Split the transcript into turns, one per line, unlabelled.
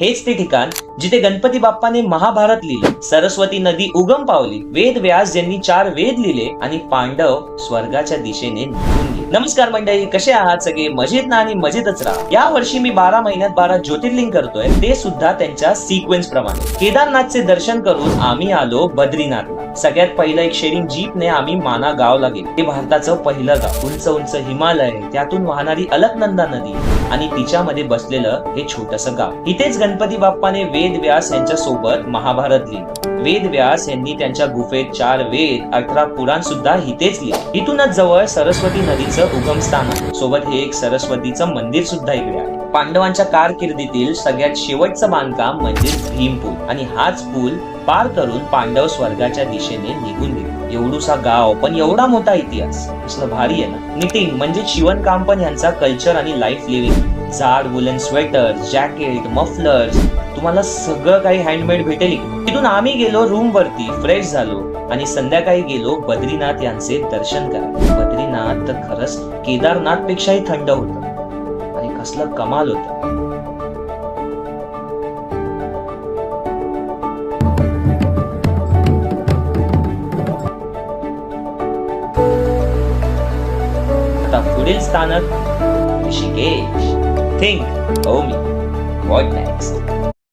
हेच ते ठिकाण जिथे गणपती बाप्पाने महाभारत लिहिले, सरस्वती नदी उगम पावली, वेद व्यास यांनी 4 वेद लिहिले आणि पांडव स्वर्गाच्या दिशेने निघून गेले. नमस्कार मंडळी, कसे आहात सगळे? मजेत ना? आणि मजेतच राहा. या वर्षी मी 12 महिन्यात 12 ज्योतिर्लिंग करतोय, ते सुद्धा त्यांच्या सिक्वेन्स प्रमाणे. केदारनाथचे दर्शन करून आम्ही आलो बद्रीनाथला. सगळ्यात पहिलं एक शेअरिंग जीपने आम्ही माना गावला गेलो. ते भारताचं पहिलं गाव. उंच उंच हिमालय, त्यातून वाहणारी अलकनंदा नदी आणि तिच्यामध्ये बसलेलं हे छोटंसं गाव. इथेच गणपती बाप्पाने वेद व्यास यांच्या सोबत महाभारत लिहिलं. वेद व्यास यांनी त्यांच्या गुफेत 4 वेद 18 पुराण सुद्धा इथेच लिहिले. इथूनच जवळ सरस्वती नदीचं उगमस्थान आहे. सोबत हे एक सरस्वतीचं मंदिर सुद्धा इकडे आहे. पांडवांच्या कारकिर्दीतील सगळ्यात शेवटचं बांधकाम म्हणजे भीम पूल, आणि हाच पूल पार करून पांडव स्वर्गाच्या दिशेने निघून गेले. एवढूसा गाव पण एवढा मोठा इतिहास. कसलं भारी आहे ना. निटिंग म्हणजे शिवणकाम पण यांचा कल्चर आणि लाईफ लिव्हिंग. जाड वुलन स्वेटर, जॅकेट, मफलर्स, तुम्हाला सगळं काही हँडमेड भेटेल. तिथून आम्ही गेलो रूम वरती, फ्रेश झालो आणि संध्याकाळी गेलो बद्रीनाथ यांचे दर्शन करायला. बद्रीनाथ तर खरंच केदारनाथ पेक्षाही थंड होतं आणि कसलं कमाल होतं. आता पुढील स्थानक Rishikesh. Think, oh me, what next?